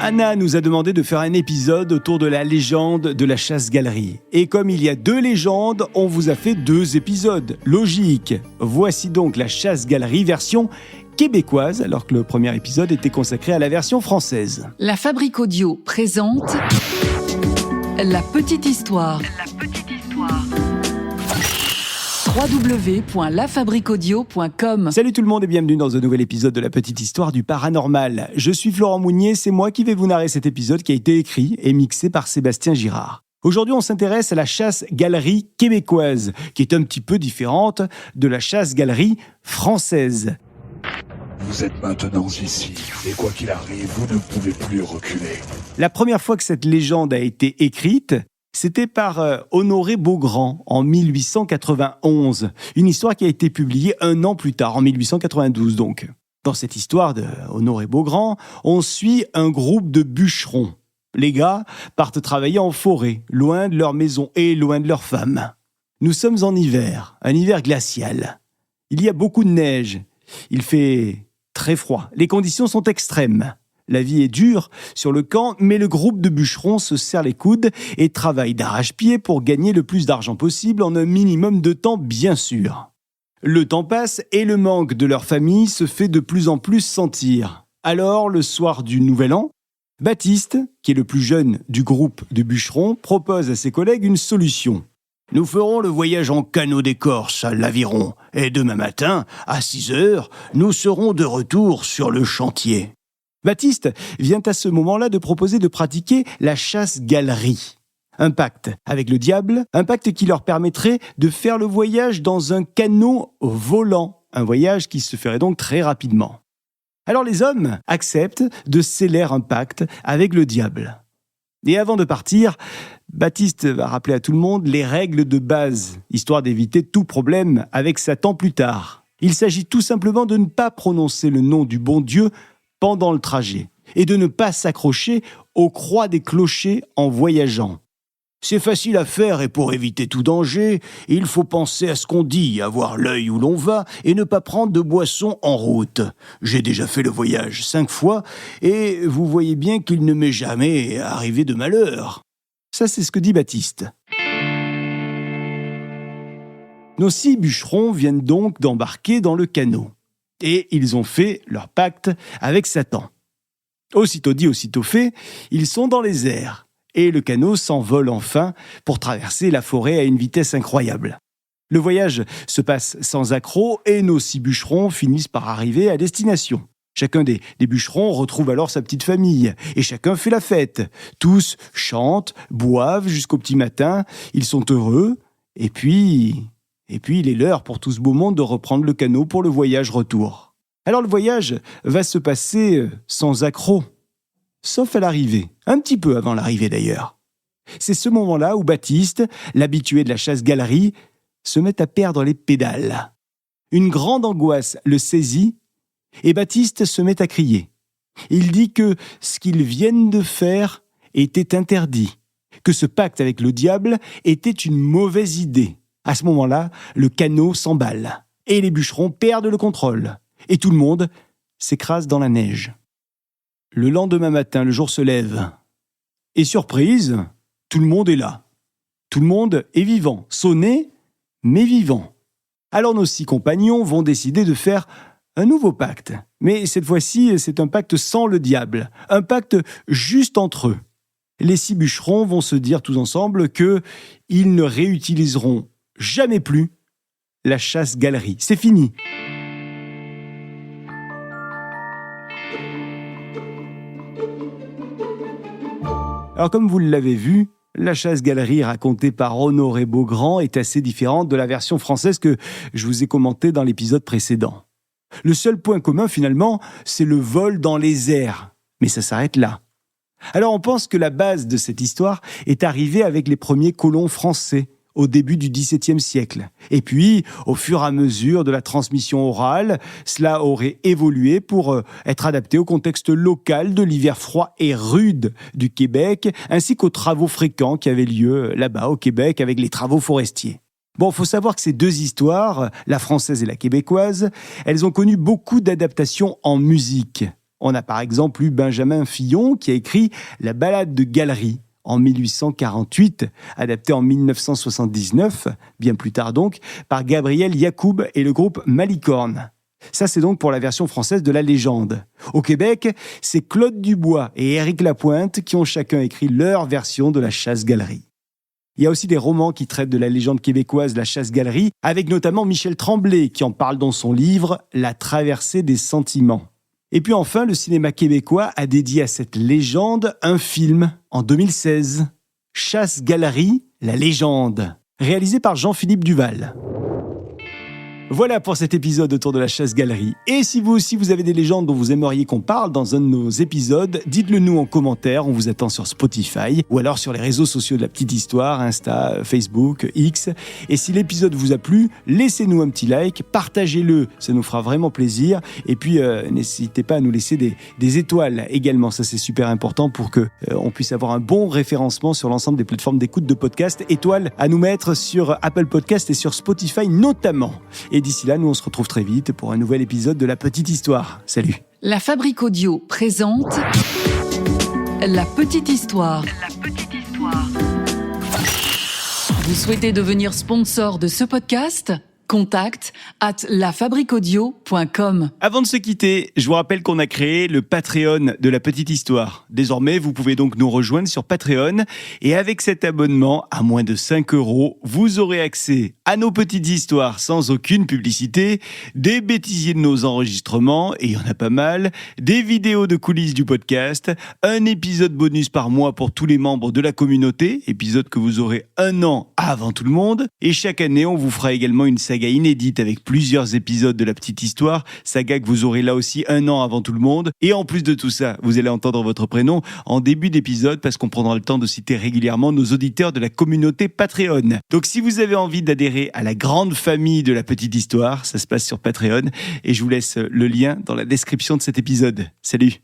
Anna nous a demandé de faire un épisode autour de la légende de la chasse-galerie. Et comme il y a 2 légendes, on vous a fait 2 épisodes. Logique. Voici donc la chasse-galerie version québécoise, alors que le premier épisode était consacré à la version française. La Fabrique Audio présente La Petite Histoire. www.lafabriqueaudio.com. Salut tout le monde et bienvenue dans un nouvel épisode de La Petite Histoire du Paranormal. Je suis Florent Mounier, c'est moi qui vais vous narrer cet épisode qui a été écrit et mixé par Sébastien Girard. Aujourd'hui, on s'intéresse à la chasse-galerie québécoise, qui est un petit peu différente de la chasse-galerie française. Vous êtes maintenant ici, et quoi qu'il arrive, vous ne pouvez plus reculer. La première fois que cette légende a été écrite, c'était par Honoré Beaugrand en 1891. Une histoire qui a été publiée 1 an plus tard, en 1892 donc. Dans cette histoire de Honoré Beaugrand, on suit un groupe de bûcherons. Les gars partent travailler en forêt, loin de leur maison et loin de leurs femmes. Nous sommes en hiver, un hiver glacial. Il y a beaucoup de neige. Il fait très froid. Les conditions sont extrêmes. La vie est dure sur le camp, mais le groupe de bûcherons se serre les coudes et travaille d'arrache-pied pour gagner le plus d'argent possible en un minimum de temps, bien sûr. Le temps passe et le manque de leur famille se fait de plus en plus sentir. Alors, le soir du Nouvel An, Baptiste, qui est le plus jeune du groupe de bûcherons, propose à ses collègues une solution. « Nous ferons le voyage en canot d'écorce à l'Aviron, et demain matin, à 6 heures, nous serons de retour sur le chantier. » Baptiste vient à ce moment-là de proposer de pratiquer la chasse-galerie. Un pacte avec le diable, un pacte qui leur permettrait de faire le voyage dans un canot volant, un voyage qui se ferait donc très rapidement. Alors les hommes acceptent de sceller un pacte avec le diable. Et avant de partir, Baptiste va rappeler à tout le monde les règles de base, histoire d'éviter tout problème avec Satan plus tard. Il s'agit tout simplement de ne pas prononcer le nom du bon Dieu pendant le trajet, et de ne pas s'accrocher aux croix des clochers en voyageant. C'est facile à faire et pour éviter tout danger, il faut penser à ce qu'on dit, avoir l'œil où l'on va et ne pas prendre de boisson en route. J'ai déjà fait le voyage 5 fois et vous voyez bien qu'il ne m'est jamais arrivé de malheur. Ça, c'est ce que dit Baptiste. Nos 6 bûcherons viennent donc d'embarquer dans le canot. Et ils ont fait leur pacte avec Satan. Aussitôt dit, aussitôt fait, ils sont dans les airs. Et le canot s'envole enfin pour traverser la forêt à une vitesse incroyable. Le voyage se passe sans accroc et nos 6 bûcherons finissent par arriver à destination. Chacun des bûcherons retrouve alors sa petite famille et chacun fait la fête. Tous chantent, boivent jusqu'au petit matin, ils sont heureux et puis il est l'heure pour tout ce beau monde de reprendre le canot pour le voyage retour. Alors le voyage va se passer sans accroc, sauf à l'arrivée, un petit peu avant l'arrivée d'ailleurs. C'est ce moment-là où Baptiste, l'habitué de la chasse-galerie, se met à perdre les pédales. Une grande angoisse le saisit et Baptiste se met à crier. Il dit que ce qu'ils viennent de faire était interdit, que ce pacte avec le diable était une mauvaise idée. À ce moment-là, le canot s'emballe et les bûcherons perdent le contrôle et tout le monde s'écrase dans la neige. Le lendemain matin, le jour se lève et surprise, tout le monde est là. Tout le monde est vivant, sonné mais vivant. Alors nos 6 compagnons vont décider de faire un nouveau pacte. Mais cette fois-ci, c'est un pacte sans le diable, un pacte juste entre eux. Les 6 bûcherons vont se dire tous ensemble qu'ils ne réutiliseront jamais plus la chasse-galerie. C'est fini. Alors comme vous l'avez vu, la chasse-galerie racontée par Honoré Beaugrand est assez différente de la version française que je vous ai commentée dans l'épisode précédent. Le seul point commun finalement, c'est le vol dans les airs. Mais ça s'arrête là. Alors on pense que la base de cette histoire est arrivée avec les premiers colons français, au début du XVIIe siècle. Et puis, au fur et à mesure de la transmission orale, cela aurait évolué pour être adapté au contexte local de l'hiver froid et rude du Québec, ainsi qu'aux travaux fréquents qui avaient lieu là-bas au Québec avec les travaux forestiers. Bon, faut savoir que ces 2 histoires, la française et la québécoise, elles ont connu beaucoup d'adaptations en musique. On a par exemple eu Benjamin Fillon qui a écrit La Ballade de Galerie en 1848, adaptée en 1979, bien plus tard donc, par Gabriel Yacoub et le groupe Malicorne. Ça, c'est donc pour la version française de la légende. Au Québec, c'est Claude Dubois et Éric Lapointe qui ont chacun écrit leur version de la chasse-galerie. Il y a aussi des romans qui traitent de la légende québécoise, la chasse-galerie, avec notamment Michel Tremblay qui en parle dans son livre « La traversée des sentiments ». Et puis enfin, le cinéma québécois a dédié à cette légende un film en 2016, « Chasse-galerie, la légende », réalisé par Jean-Philippe Duval. Voilà pour cet épisode autour de la chasse-galerie. Et si vous aussi vous avez des légendes dont vous aimeriez qu'on parle dans un de nos épisodes, dites-le nous en commentaire, on vous attend sur Spotify ou alors sur les réseaux sociaux de La Petite Histoire, Insta, Facebook, X. Et si l'épisode vous a plu, laissez-nous un petit like, partagez-le, ça nous fera vraiment plaisir. Et puis n'hésitez pas à nous laisser des étoiles également, ça c'est super important pour que on puisse avoir un bon référencement sur l'ensemble des plateformes d'écoute de podcasts. Étoiles à nous mettre sur Apple Podcast et sur Spotify notamment. Et d'ici là, nous on se retrouve très vite pour un nouvel épisode de La Petite Histoire. Salut. La Fabrique Audio présente La Petite Histoire. La Petite Histoire. Vous souhaitez devenir sponsor de ce podcast ? Contact @lafabriqueaudio.com. Avant de se quitter, je vous rappelle qu'on a créé le Patreon de La Petite Histoire. Désormais, vous pouvez donc nous rejoindre sur Patreon et avec cet abonnement à moins de 5 €, vous aurez accès à nos petites histoires sans aucune publicité, des bêtisiers de nos enregistrements, et il y en a pas mal, des vidéos de coulisses du podcast, un épisode bonus par mois pour tous les membres de la communauté, épisode que vous aurez un an avant tout le monde, et chaque année, on vous fera également une saga inédite avec plusieurs épisodes de La Petite Histoire, saga que vous aurez là aussi un an avant tout le monde. Et en plus de tout ça, vous allez entendre votre prénom en début d'épisode parce qu'on prendra le temps de citer régulièrement nos auditeurs de la communauté Patreon. Donc si vous avez envie d'adhérer à la grande famille de La Petite Histoire, ça se passe sur Patreon et je vous laisse le lien dans la description de cet épisode. Salut!